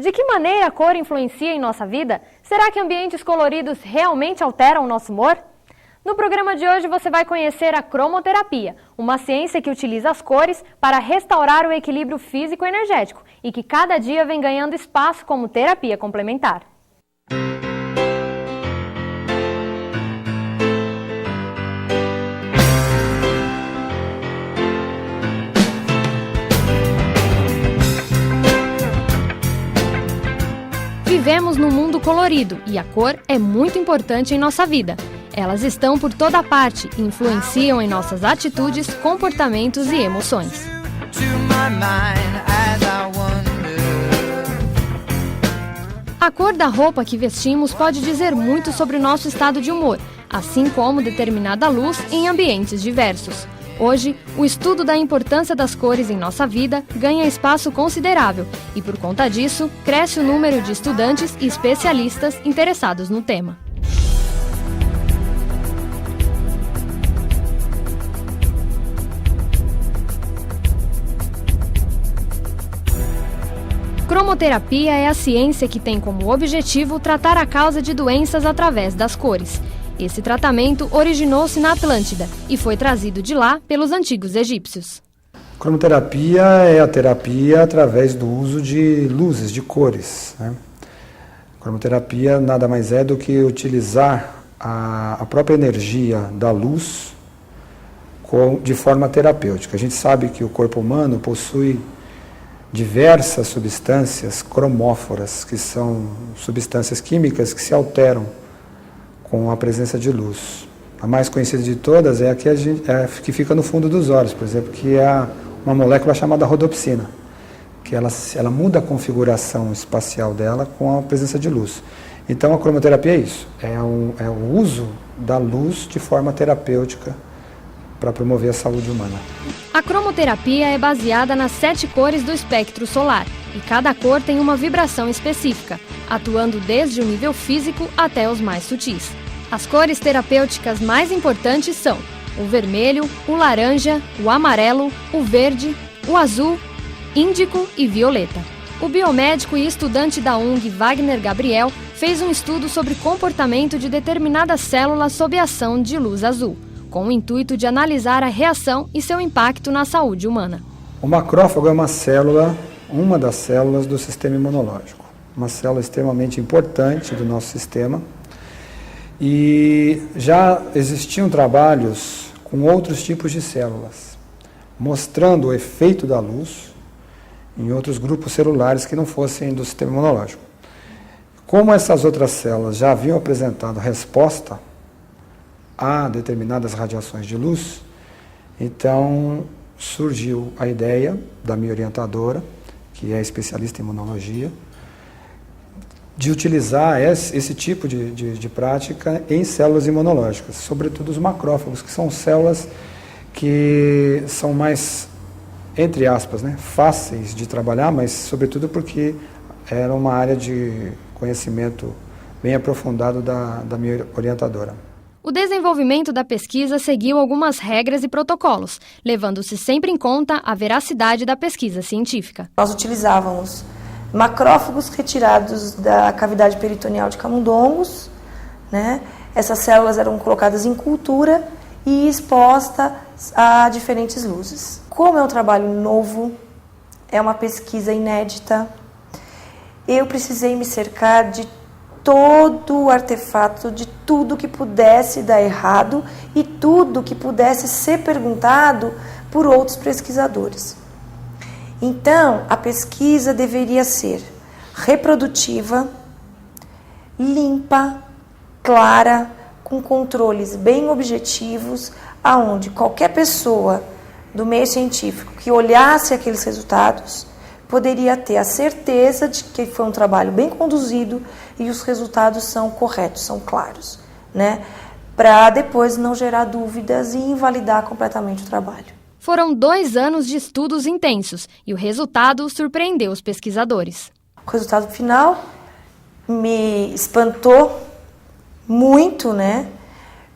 De que maneira a cor influencia em nossa vida? Será que ambientes coloridos realmente alteram o nosso humor? No programa de hoje você vai conhecer a cromoterapia, uma ciência que utiliza as cores para restaurar o equilíbrio físico-energético e que cada dia vem ganhando espaço como terapia complementar. Vivemos num mundo colorido e a cor é muito importante em nossa vida. Elas estão por toda parte e influenciam em nossas atitudes, comportamentos e emoções. A cor da roupa que vestimos pode dizer muito sobre o nosso estado de humor, assim como determinada luz em ambientes diversos. Hoje, o estudo da importância das cores em nossa vida ganha espaço considerável e, por conta disso, cresce o número de estudantes e especialistas interessados no tema. Cromoterapia é a ciência que tem como objetivo tratar a causa de doenças através das cores. Esse tratamento originou-se na Atlântida e foi trazido de lá pelos antigos egípcios. Cromoterapia é a terapia através do uso de luzes, de cores, né? Cromoterapia nada mais é do que utilizar a própria energia da luz de forma terapêutica. A gente sabe que o corpo humano possui diversas substâncias cromóforas, que são substâncias químicas que se alteram com a presença de luz. A mais conhecida de todas é a que fica no fundo dos olhos, por exemplo, que é uma molécula chamada rodopsina, que ela muda a configuração espacial dela com a presença de luz. Então a cromoterapia é isso, é o uso da luz de forma terapêutica para promover a saúde humana. A cromoterapia é baseada nas 7 cores do espectro solar e cada cor tem uma vibração específica, atuando desde o nível físico até os mais sutis. As cores terapêuticas mais importantes são o vermelho, o laranja, o amarelo, o verde, o azul, índico e violeta. O biomédico e estudante da UNG Wagner Gabriel fez um estudo sobre comportamento de determinadas células sob a ação de luz azul, com o intuito de analisar a reação e seu impacto na saúde humana. O macrófago é uma das células do sistema imunológico, uma célula extremamente importante do nosso sistema, e já existiam trabalhos com outros tipos de células, mostrando o efeito da luz em outros grupos celulares que não fossem do sistema imunológico. Como essas outras células já haviam apresentado resposta a determinadas radiações de luz, então surgiu a ideia da minha orientadora, que é especialista em imunologia, de utilizar esse tipo de prática em células imunológicas, sobretudo os macrófagos, que são células que são mais, entre aspas, né, fáceis de trabalhar, mas sobretudo porque era uma área de conhecimento bem aprofundado da minha orientadora. O desenvolvimento da pesquisa seguiu algumas regras e protocolos, levando-se sempre em conta a veracidade da pesquisa científica. Nós utilizávamos macrófagos retirados da cavidade peritoneal de camundongos, né? Essas células eram colocadas em cultura e expostas a diferentes luzes. Como é um trabalho novo, é uma pesquisa inédita, eu precisei me cercar de todo o artefato, de tudo que pudesse dar errado e tudo que pudesse ser perguntado por outros pesquisadores. Então, a pesquisa deveria ser reprodutiva, limpa, clara, com controles bem objetivos, aonde qualquer pessoa do meio científico que olhasse aqueles resultados poderia ter a certeza de que foi um trabalho bem conduzido e os resultados são corretos, são claros, né? Para depois não gerar dúvidas e invalidar completamente o trabalho. Foram 2 anos de estudos intensos e o resultado surpreendeu os pesquisadores. O resultado final me espantou muito, né?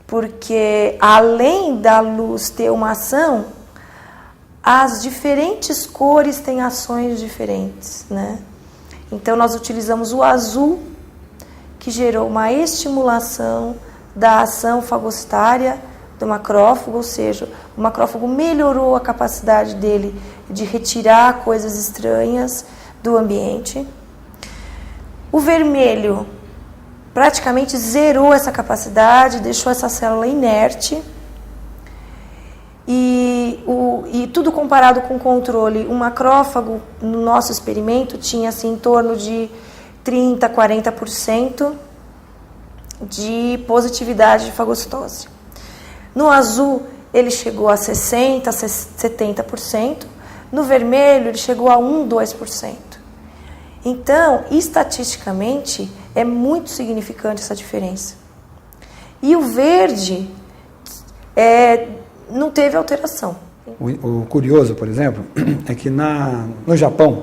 Porque além da luz ter uma ação, as diferentes cores têm ações diferentes, né? Então, nós utilizamos o azul, que gerou uma estimulação da ação fagocitária do macrófago, ou seja, o macrófago melhorou a capacidade dele de retirar coisas estranhas do ambiente. O vermelho praticamente zerou essa capacidade, deixou essa célula inerte. E tudo comparado com o controle, o macrófago, no nosso experimento, tinha assim, em torno de 30% a 40% de positividade de fagocitose. No azul, ele chegou a 60%, a 70%. No vermelho, ele chegou a 1%, 2%. Então, estatisticamente, é muito significante essa diferença. E o verde não teve alteração. O curioso, por exemplo, é que no Japão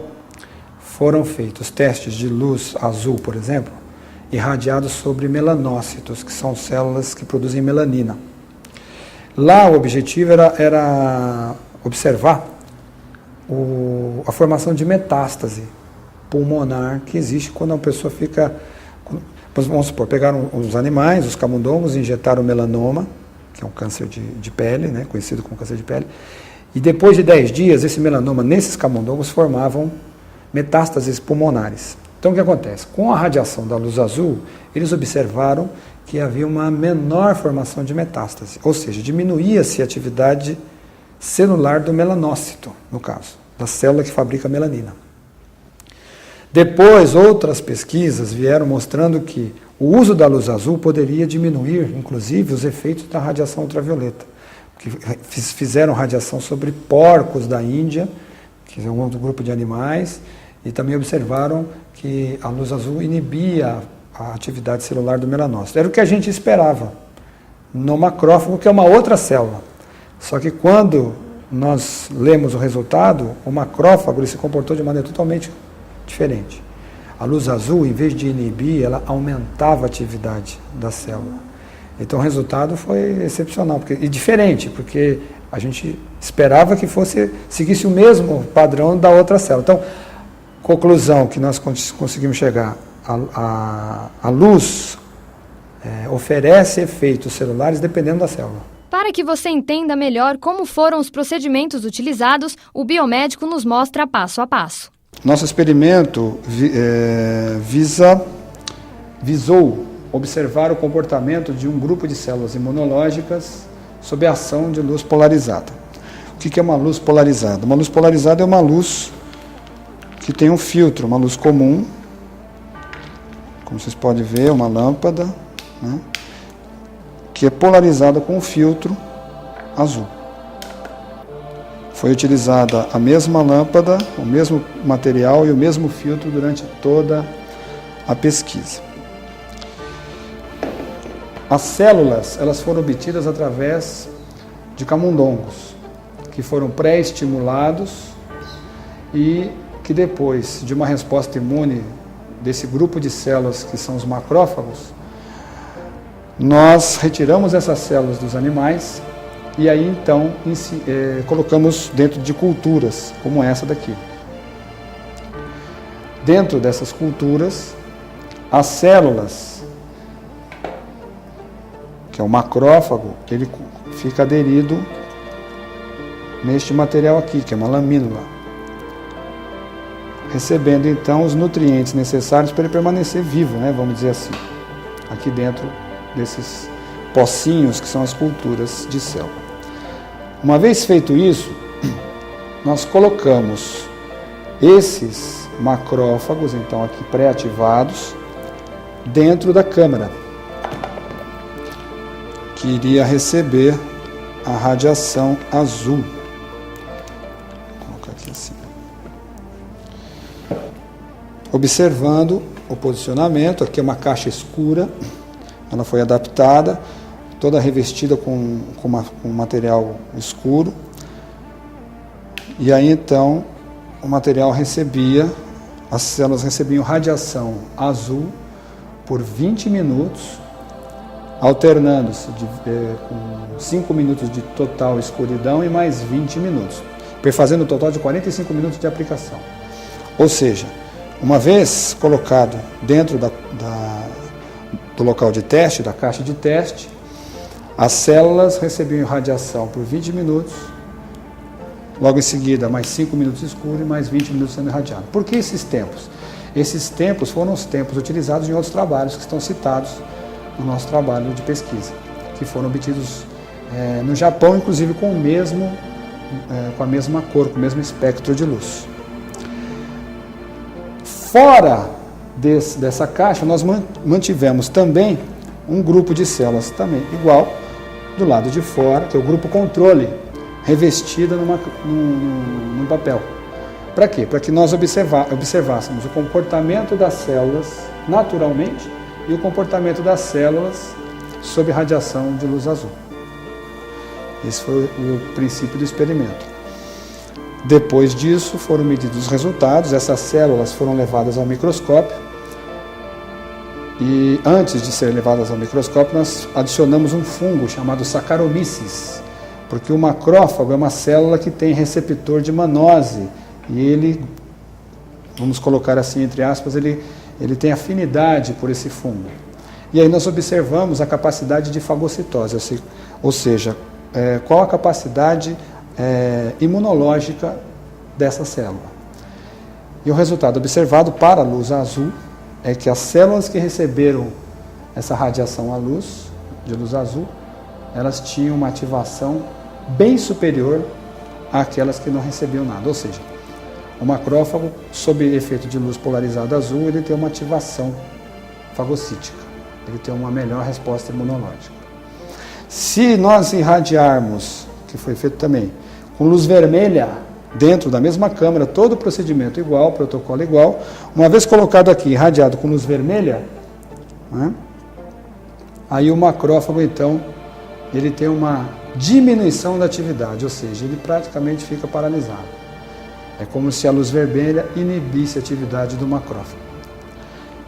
foram feitos testes de luz azul, por exemplo, irradiados sobre melanócitos, que são células que produzem melanina. Lá o objetivo era observar a formação de metástase pulmonar que existe quando uma pessoa fica... Vamos supor, pegaram os animais, os camundongos, injetaram melanoma, que é um câncer de pele, né, conhecido como câncer de pele, e depois de 10 dias, esse melanoma nesses camundongos formavam metástases pulmonares. Então o que acontece? Com a radiação da luz azul, eles observaram que havia uma menor formação de metástase, ou seja, diminuía-se a atividade celular do melanócito, no caso, da célula que fabrica melanina. Depois, outras pesquisas vieram mostrando que o uso da luz azul poderia diminuir, inclusive, os efeitos da radiação ultravioleta. Que fizeram radiação sobre porcos da Índia, que é um outro grupo de animais, e também observaram que a luz azul inibia a atividade celular do melanócito. Era o que a gente esperava no macrófago, que é uma outra célula. Só que quando nós lemos o resultado, o macrófago ele se comportou de maneira totalmente diferente. A luz azul, em vez de inibir, ela aumentava a atividade da célula. Então o resultado foi excepcional e diferente, porque a gente esperava que seguisse o mesmo padrão da outra célula. Então, conclusão que nós conseguimos chegar, a luz oferece efeitos celulares dependendo da célula. Para que você entenda melhor como foram os procedimentos utilizados, o biomédico nos mostra passo a passo. Nosso experimento visou observar o comportamento de um grupo de células imunológicas sob a ação de luz polarizada. O que é uma luz polarizada? Uma luz polarizada é uma luz que tem um filtro, uma luz comum, como vocês podem ver, uma lâmpada, né, que é polarizada com um filtro azul. Foi utilizada a mesma lâmpada, o mesmo material e o mesmo filtro durante toda a pesquisa. As células, elas foram obtidas através de camundongos, que foram pré-estimulados e que depois de uma resposta imune desse grupo de células que são os macrófagos, nós retiramos essas células dos animais e aí então colocamos dentro de culturas, como essa daqui. Dentro dessas culturas, as células, que é o macrófago, ele fica aderido neste material aqui, que é uma lamínula, recebendo então os nutrientes necessários para ele permanecer vivo, né, vamos dizer assim, aqui dentro desses pocinhos que são as culturas de célula. Uma vez feito isso, nós colocamos esses macrófagos, então aqui pré-ativados, dentro da câmara, que iria receber a radiação azul. Vou colocar aqui assim. Observando o posicionamento, aqui é uma caixa escura, ela foi adaptada, toda revestida com material escuro, e aí então o material as células recebiam radiação azul por 20 minutos, alternando-se com 5 minutos de total escuridão e mais 20 minutos, fazendo um total de 45 minutos de aplicação. Ou seja, Uma vez colocado dentro do local de teste, da caixa de teste, as células recebiam radiação por 20 minutos, logo em seguida mais 5 minutos escuro e mais 20 minutos sendo irradiado. Por que esses tempos? Esses tempos foram os tempos utilizados em outros trabalhos que estão citados no nosso trabalho de pesquisa, que foram obtidos no Japão, inclusive com a mesma cor, com o mesmo espectro de luz. Fora dessa caixa, nós mantivemos também um grupo de células também igual, do lado de fora, que é o grupo controle, revestida num papel. Para quê? Para que nós observássemos o comportamento das células naturalmente e o comportamento das células sob radiação de luz azul. Esse foi o princípio do experimento. Depois disso, foram medidos os resultados, essas células foram levadas ao microscópio e antes de serem levadas ao microscópio, nós adicionamos um fungo chamado Saccharomyces, porque o macrófago é uma célula que tem receptor de mannose e ele, vamos colocar assim entre aspas, ele tem afinidade por esse fungo. E aí nós observamos a capacidade de fagocitose, ou seja, qual a capacidade imunológica dessa célula. E o resultado observado para a luz azul é que as células que receberam essa radiação à luz, de luz azul, elas tinham uma ativação bem superior àquelas que não recebiam nada. Ou seja, o macrófago, sob efeito de luz polarizada azul, ele tem uma ativação fagocítica, ele tem uma melhor resposta imunológica. Se nós irradiarmos, que foi feito também, com luz vermelha, dentro da mesma câmara, todo o procedimento igual, protocolo igual, uma vez colocado aqui, irradiado com luz vermelha, né, aí o macrófago, então, ele tem uma diminuição da atividade, ou seja, ele praticamente fica paralisado. É como se a luz vermelha inibisse a atividade do macrófago.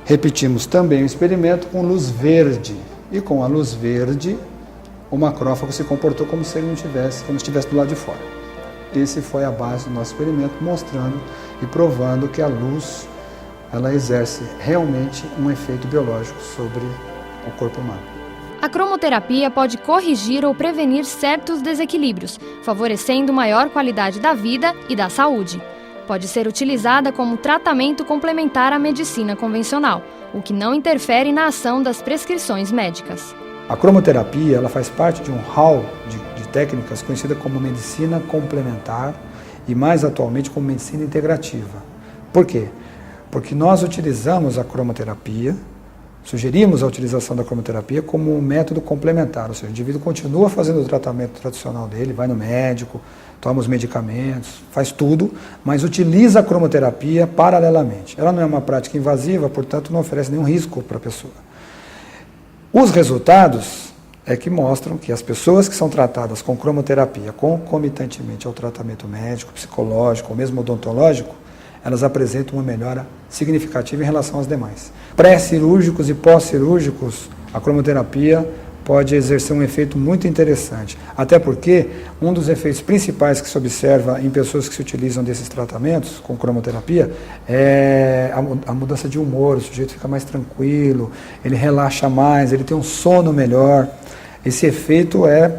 Repetimos também o experimento com luz verde, e com a luz verde, o macrófago se comportou como se ele não tivesse, como se estivesse do lado de fora. Esse foi a base do nosso experimento, mostrando e provando que a luz, ela exerce realmente um efeito biológico sobre o corpo humano. A cromoterapia pode corrigir ou prevenir certos desequilíbrios, favorecendo maior qualidade da vida e da saúde. Pode ser utilizada como tratamento complementar à medicina convencional, o que não interfere na ação das prescrições médicas. A cromoterapia, ela faz parte de um hall de técnicas conhecida como medicina complementar e mais atualmente como medicina integrativa. Por quê? Porque nós utilizamos a cromoterapia, sugerimos a utilização da cromoterapia como um método complementar, ou seja, o indivíduo continua fazendo o tratamento tradicional dele, vai no médico, toma os medicamentos, faz tudo, mas utiliza a cromoterapia paralelamente. Ela não é uma prática invasiva, portanto não oferece nenhum risco para a pessoa. Os resultados é que mostram que as pessoas que são tratadas com cromoterapia concomitantemente ao tratamento médico, psicológico ou mesmo odontológico, elas apresentam uma melhora significativa em relação às demais. Pré-cirúrgicos e pós-cirúrgicos, a cromoterapia pode exercer um efeito muito interessante, até porque um dos efeitos principais que se observa em pessoas que se utilizam desses tratamentos com cromoterapia é a mudança de humor, o sujeito fica mais tranquilo, ele relaxa mais, ele tem um sono melhor. Esse efeito é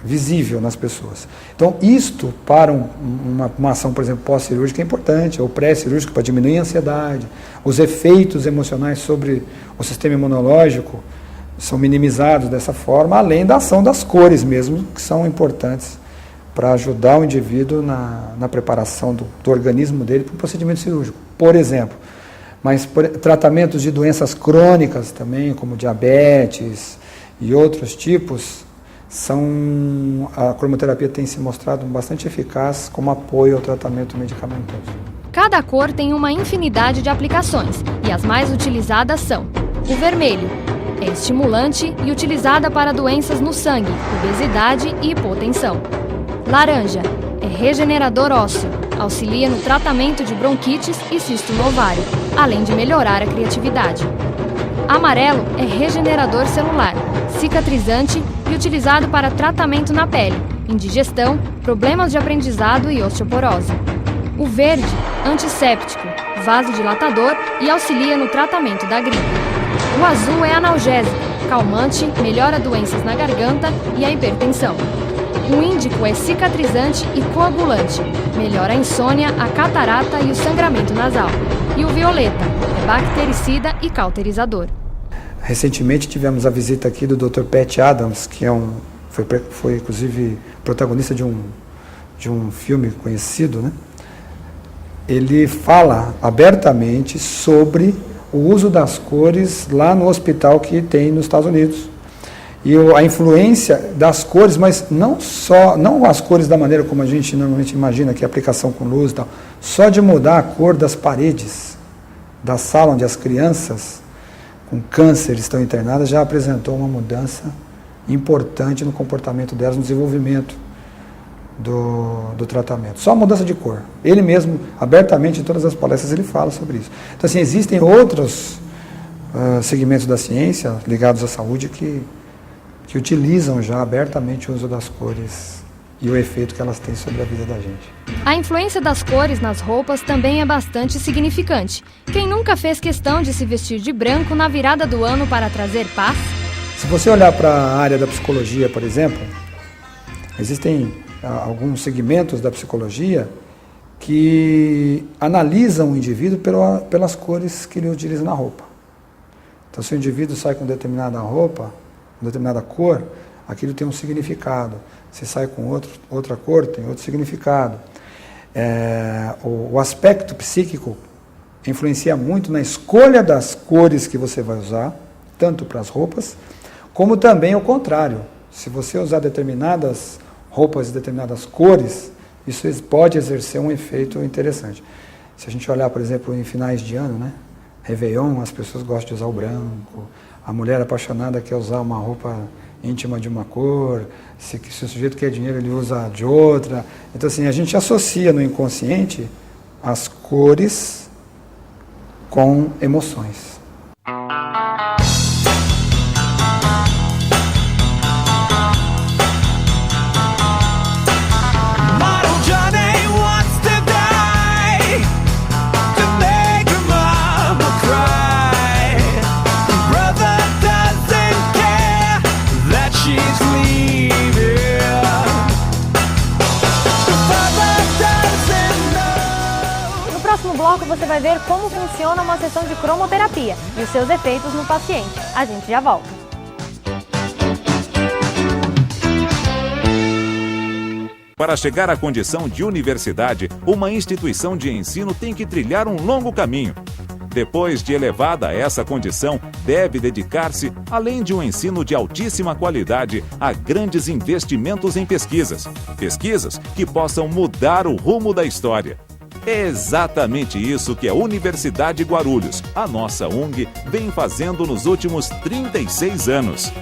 visível nas pessoas. Então, isto para uma ação, por exemplo, pós-cirúrgica é importante, ou pré-cirúrgica para diminuir a ansiedade. Os efeitos emocionais sobre o sistema imunológico são minimizados dessa forma, além da ação das cores mesmo, que são importantes para ajudar o indivíduo na preparação do organismo dele para o procedimento cirúrgico, por exemplo. Mas tratamentos de doenças crônicas também, como diabetes e outros tipos, a cromoterapia tem se mostrado bastante eficaz como apoio ao tratamento medicamentoso. Cada cor tem uma infinidade de aplicações e as mais utilizadas são: o vermelho é estimulante e utilizada para doenças no sangue, obesidade e hipotensão. Laranja é regenerador ósseo, auxilia no tratamento de bronquites e cisto no ovário, além de melhorar a criatividade. Amarelo é regenerador celular, cicatrizante e utilizado para tratamento na pele, indigestão, problemas de aprendizado e osteoporose. O verde, antisséptico, vasodilatador e auxilia no tratamento da gripe. O azul é analgésico, calmante, melhora doenças na garganta e a hipertensão. O índico é cicatrizante e coagulante, melhora a insônia, a catarata e o sangramento nasal. E o violeta é bactericida e cauterizador. Recentemente tivemos a visita aqui do Dr. Pat Adams, que foi inclusive protagonista de um filme conhecido, né? Ele fala abertamente sobre o uso das cores lá no hospital que tem nos Estados Unidos. E a influência das cores, mas não as cores da maneira como a gente normalmente imagina, que é aplicação com luz e tal, só de mudar a cor das paredes da sala onde as crianças com câncer estão internadas já apresentou uma mudança importante no comportamento delas, no desenvolvimento do tratamento. Só a mudança de cor. Ele mesmo, abertamente, em todas as palestras, ele fala sobre isso. Então, assim, existem outros segmentos da ciência ligados à saúde que utilizam já abertamente o uso das cores e o efeito que elas têm sobre a vida da gente. A influência das cores nas roupas também é bastante significante. Quem nunca fez questão de se vestir de branco na virada do ano para trazer paz? Se você olhar para a área da psicologia, por exemplo, existem alguns segmentos da psicologia que analisam o indivíduo pelas cores que ele utiliza na roupa. Então, se o indivíduo sai com determinada roupa, determinada cor, aquilo tem um significado. Se sai com outra cor, tem outro significado. O aspecto psíquico influencia muito na escolha das cores que você vai usar, tanto para as roupas, como também o contrário. Se você usar determinadas roupas e determinadas cores, isso pode exercer um efeito interessante. Se a gente olhar, por exemplo, em finais de ano, né? Réveillon, as pessoas gostam de usar o branco. A mulher apaixonada quer usar uma roupa íntima de uma cor, se o sujeito quer dinheiro, ele usa de outra. Então, assim, a gente associa no inconsciente as cores com emoções. Você vai ver como funciona uma sessão de cromoterapia e os seus efeitos no paciente. A gente já volta. Para chegar à condição de universidade, uma instituição de ensino tem que trilhar um longo caminho. Depois de elevada a essa condição, deve dedicar-se, além de um ensino de altíssima qualidade, a grandes investimentos em pesquisas. Pesquisas que possam mudar o rumo da história. É exatamente isso que a Universidade Guarulhos, a nossa UNG, vem fazendo nos últimos 36 anos.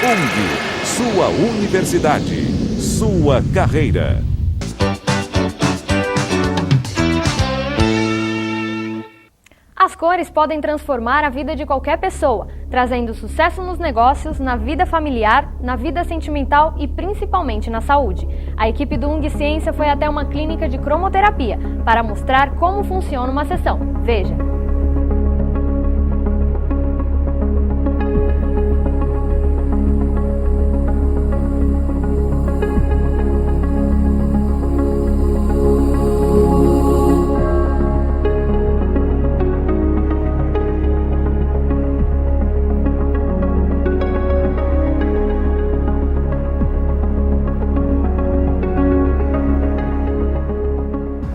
UNG, sua universidade, sua carreira. As cores podem transformar a vida de qualquer pessoa, trazendo sucesso nos negócios, na vida familiar, na vida sentimental e principalmente na saúde. A equipe do UNG Ciência foi até uma clínica de cromoterapia para mostrar como funciona uma sessão. Veja!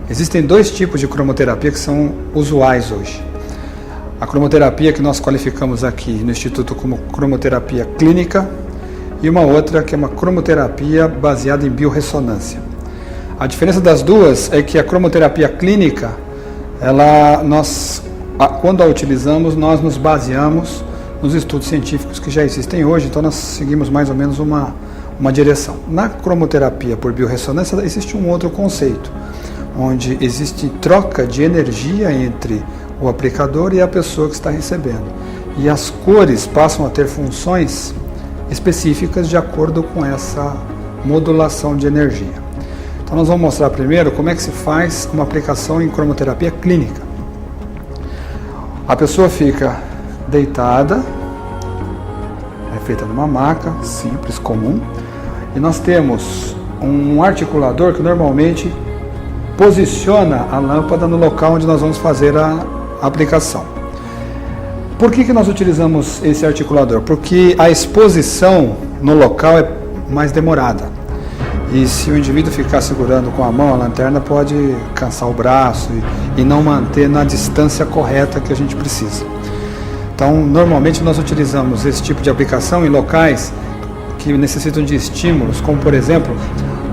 Existem dois tipos de cromoterapia que são usuais hoje. A cromoterapia que nós qualificamos aqui no Instituto como cromoterapia clínica e uma outra que é uma cromoterapia baseada em biorressonância. A diferença das duas é que a cromoterapia clínica, quando a utilizamos, nós nos baseamos nos estudos científicos que já existem hoje, então nós seguimos mais ou menos uma direção. Na cromoterapia por biorressonância existe um outro conceito, onde existe troca de energia entre o aplicador e a pessoa que está recebendo. E as cores passam a ter funções específicas de acordo com essa modulação de energia. Então nós vamos mostrar primeiro como é que se faz uma aplicação em cromoterapia clínica. A pessoa fica deitada, é feita numa maca simples, comum, e nós temos um articulador que normalmente posiciona a lâmpada no local onde nós vamos fazer a aplicação. Por que nós utilizamos esse articulador? Porque a exposição no local é mais demorada. E se o indivíduo ficar segurando com a mão a lanterna, pode cansar o braço e não manter na distância correta que a gente precisa. Então, normalmente nós utilizamos esse tipo de aplicação em locais que necessitam de estímulos, como por exemplo,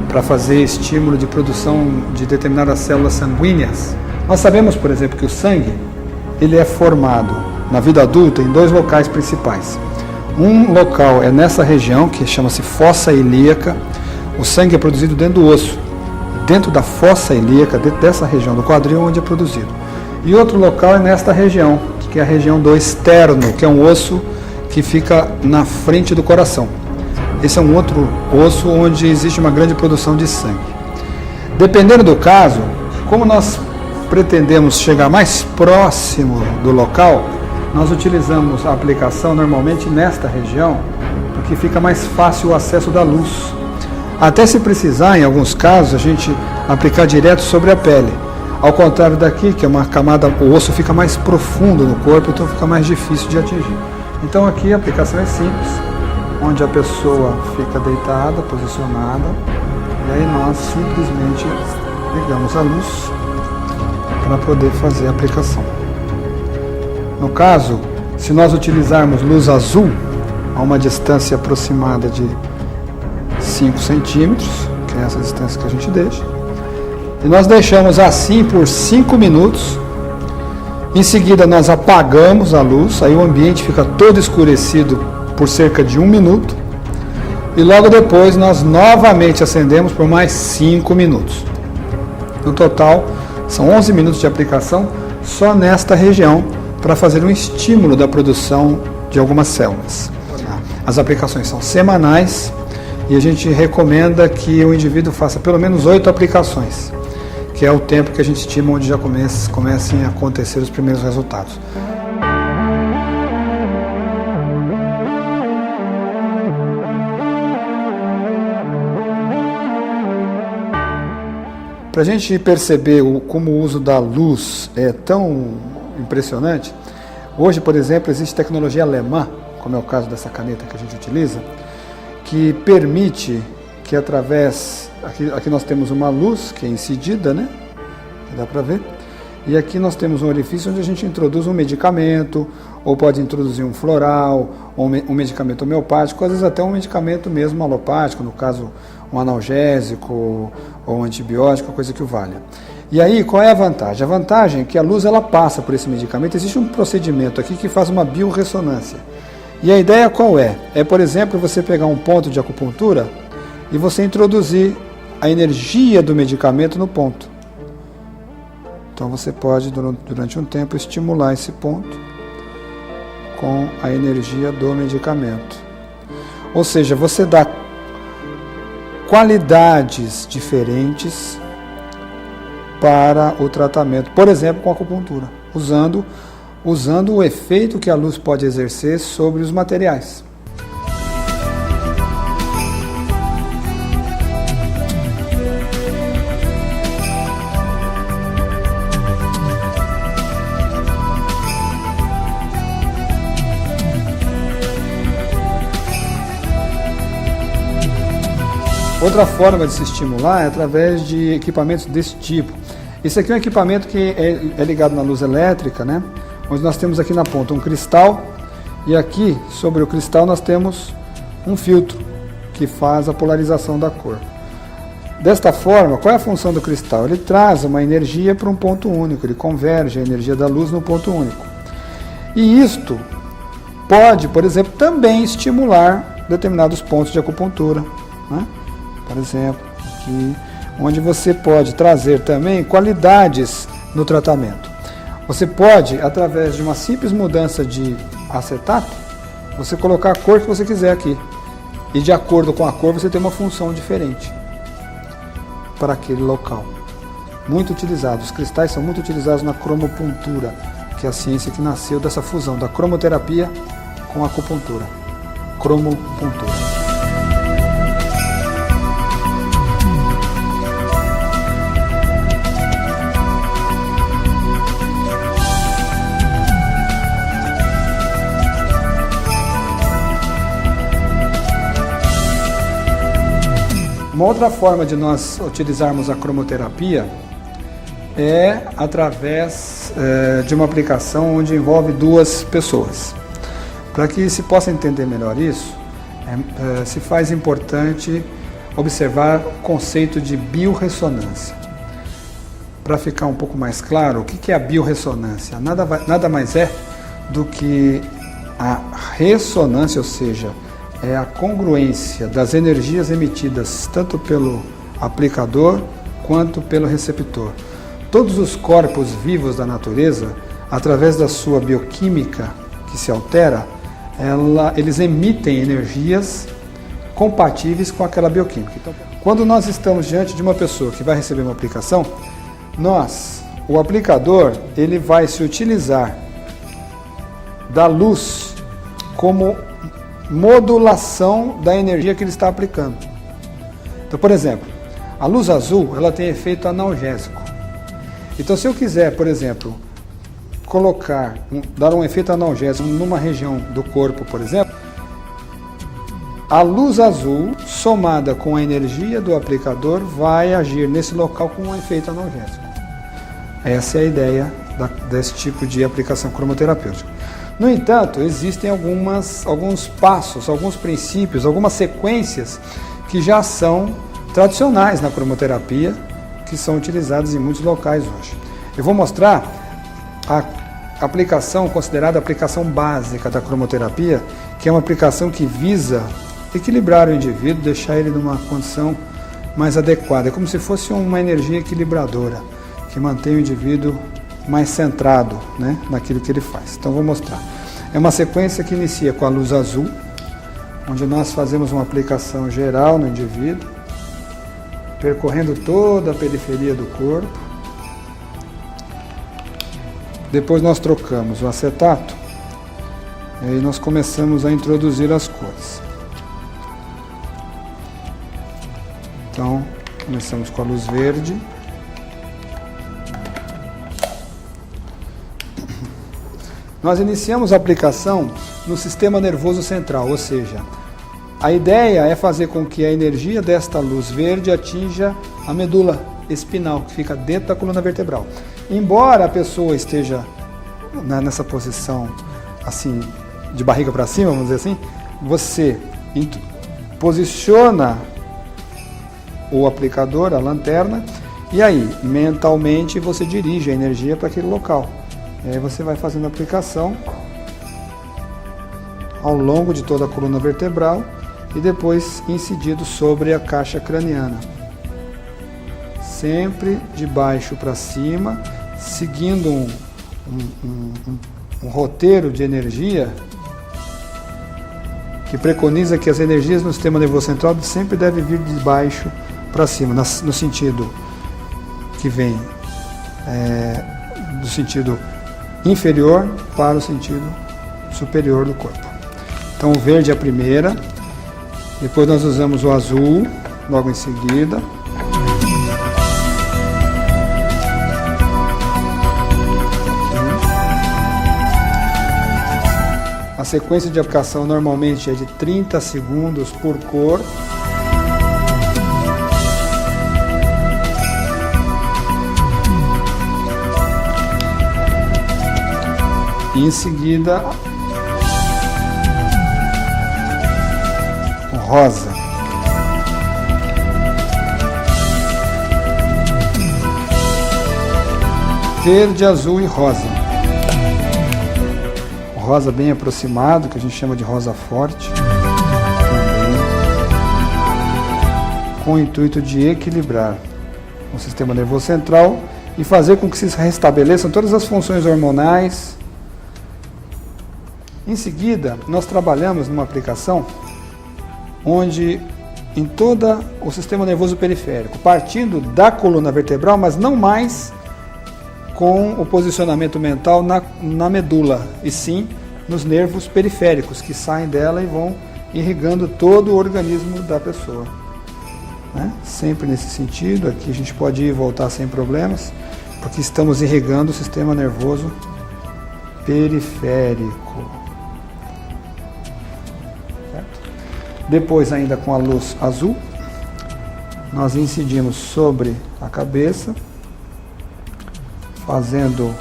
para fazer estímulo de produção de determinadas células sanguíneas. Nós sabemos, por exemplo, que o sangue ele é formado na vida adulta em 2 locais principais. Um local é nessa região, que chama-se fossa ilíaca. O sangue é produzido dentro do osso, dentro da fossa ilíaca, dentro dessa região do quadril onde é produzido. E outro local é nesta região, que é a região do externo, que é um osso que fica na frente do coração. Esse é um outro osso onde existe uma grande produção de sangue. Dependendo do caso, como nós pretendemos chegar mais próximo do local, nós utilizamos a aplicação normalmente nesta região, porque fica mais fácil o acesso da luz. Até se precisar, em alguns casos, a gente aplicar direto sobre a pele. Ao contrário daqui, que é uma camada, o osso fica mais profundo no corpo, então fica mais difícil de atingir. Então aqui a aplicação é simples, onde a pessoa fica deitada, posicionada, e aí nós simplesmente ligamos a luz para poder fazer a aplicação. No caso, se nós utilizarmos luz azul a uma distância aproximada de 5 centímetros, que é essa distância que a gente deixa, e nós deixamos assim por 5 minutos, em seguida nós apagamos a luz, aí o ambiente fica todo escurecido por cerca de 1 minuto, e logo depois nós novamente acendemos por mais 5 minutos. No total, são 11 minutos de aplicação só nesta região, para fazer um estímulo da produção de algumas células. As aplicações são semanais e a gente recomenda que o indivíduo faça pelo menos 8 aplicações, que é o tempo que a gente estima onde já comecem a acontecer os primeiros resultados. Para a gente perceber como o uso da luz é tão impressionante, hoje, por exemplo, existe tecnologia alemã, como é o caso dessa caneta que a gente utiliza, que permite que através, aqui nós temos uma luz que é incidida, né? Dá para ver. E aqui nós temos um orifício onde a gente introduz um medicamento, ou pode introduzir um floral, ou um medicamento homeopático, às vezes até um medicamento mesmo alopático, no caso um analgésico ou um antibiótico, coisa que o valha. E aí, qual é a vantagem? A vantagem é que a luz ela passa por esse medicamento. Existe um procedimento aqui que faz uma biorressonância. E a ideia qual é? É, por exemplo, você pegar um ponto de acupuntura e você introduzir a energia do medicamento no ponto. Então você pode, durante um tempo, estimular esse ponto com a energia do medicamento. Ou seja, você dá qualidades diferentes para o tratamento, por exemplo, com acupuntura, usando o efeito que a luz pode exercer sobre os materiais. Outra forma de se estimular é através de equipamentos desse tipo. Esse aqui é um equipamento que é ligado na luz elétrica, né? Onde nós temos aqui na ponta um cristal e aqui sobre o cristal nós temos um filtro que faz a polarização da cor. Desta forma, qual é a função do cristal? Ele traz uma energia para um ponto único, ele converge a energia da luz no ponto único. E isto pode, por exemplo, também estimular determinados pontos de acupuntura, né? Por exemplo, aqui, onde você pode trazer também qualidades no tratamento. Você pode, através de uma simples mudança de acetato, você colocar a cor que você quiser aqui. E de acordo com a cor você tem uma função diferente. para aquele local. Muito utilizados. Os cristais são muito utilizados na cromopuntura, que é a ciência que nasceu dessa fusão da cromoterapia com a acupuntura. Cromopuntura. Uma outra forma de nós utilizarmos a cromoterapia é através de uma aplicação onde envolve duas pessoas. Para que se possa entender melhor isso, se faz importante observar o conceito de biorressonância. Para ficar um pouco mais claro, o que é a biorressonância? Nada mais é do que a ressonância, ou seja, é a congruência das energias emitidas tanto pelo aplicador quanto pelo receptor. Todos os corpos vivos da natureza, através da sua bioquímica que se altera, eles emitem energias compatíveis com aquela bioquímica. Então, quando nós estamos diante de uma pessoa que vai receber uma aplicação, o aplicador, ele vai se utilizar da luz como modulação da energia que ele está aplicando. Então, por exemplo, a luz azul, ela tem efeito analgésico. Então, se eu quiser, por exemplo, dar um efeito analgésico numa região do corpo, por exemplo, a luz azul, somada com a energia do aplicador, vai agir nesse local com um efeito analgésico. Essa é a ideia desse tipo de aplicação cromoterapêutica. No entanto, existem alguns passos, alguns princípios, algumas sequências que já são tradicionais na cromoterapia, que são utilizadas em muitos locais hoje. Eu vou mostrar a aplicação considerada a aplicação básica da cromoterapia, que é uma aplicação que visa equilibrar o indivíduo, deixar ele numa condição mais adequada. É como se fosse uma energia equilibradora, que mantém o indivíduo mais centrado, né, naquilo que ele faz. Então vou mostrar. É uma sequência que inicia com a luz azul, onde nós fazemos uma aplicação geral no indivíduo, percorrendo toda a periferia do corpo. Depois nós trocamos o acetato e aí nós começamos a introduzir as cores. Então, começamos com a luz verde. Nós iniciamos a aplicação no sistema nervoso central, ou seja, a ideia é fazer com que a energia desta luz verde atinja a medula espinal, que fica dentro da coluna vertebral. Embora a pessoa esteja nessa posição assim, de barriga para cima, vamos dizer assim, você posiciona o aplicador, a lanterna, e aí, mentalmente, você dirige a energia para aquele local. E aí você vai fazendo a aplicação ao longo de toda a coluna vertebral e depois incidido sobre a caixa craniana. Sempre de baixo para cima, seguindo um roteiro de energia que preconiza que as energias no sistema nervoso central sempre devem vir de baixo para cima, no sentido que vem do sentido inferior para o sentido superior do corpo. Então o verde é a primeira, depois nós usamos o azul logo em seguida. A sequência de aplicação normalmente é de 30 segundos por cor. E em seguida, o rosa. Verde, azul e rosa. O rosa bem aproximado, que a gente chama de rosa forte. Também, com o intuito de equilibrar o sistema nervoso central e fazer com que se restabeleçam todas as funções hormonais. Em seguida, nós trabalhamos numa aplicação onde em todo o sistema nervoso periférico, partindo da coluna vertebral, mas não mais com o posicionamento mental na medula, e sim nos nervos periféricos, que saem dela e vão irrigando todo o organismo da pessoa. Né? Sempre nesse sentido, aqui a gente pode ir e voltar sem problemas, porque estamos irrigando o sistema nervoso periférico. Certo? Depois, ainda com a luz azul, nós incidimos sobre a cabeça, fazendo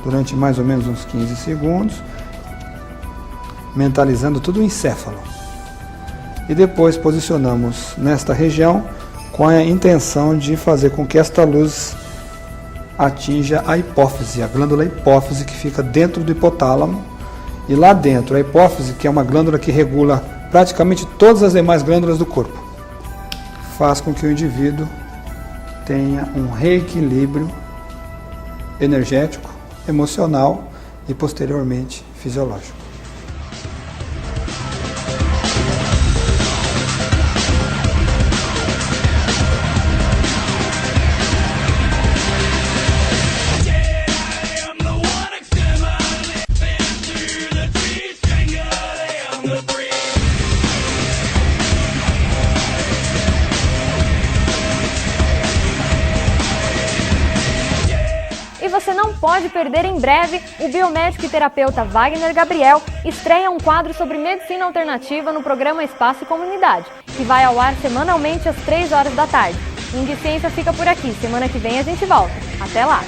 durante mais ou menos uns 15 segundos, mentalizando tudo o encéfalo. E depois posicionamos nesta região com a intenção de fazer com que esta luz atinja a hipófise, a glândula hipófise que fica dentro do hipotálamo. E lá dentro, a hipófise, que é uma glândula que regula praticamente todas as demais glândulas do corpo, faz com que o indivíduo tenha um reequilíbrio energético, emocional e posteriormente fisiológico. Você não pode perder em breve. O biomédico e terapeuta Wagner Gabriel estreia um quadro sobre medicina alternativa no programa Espaço e Comunidade, que vai ao ar semanalmente às 3 horas da tarde. Indiciência fica por aqui. Semana que vem a gente volta. Até lá!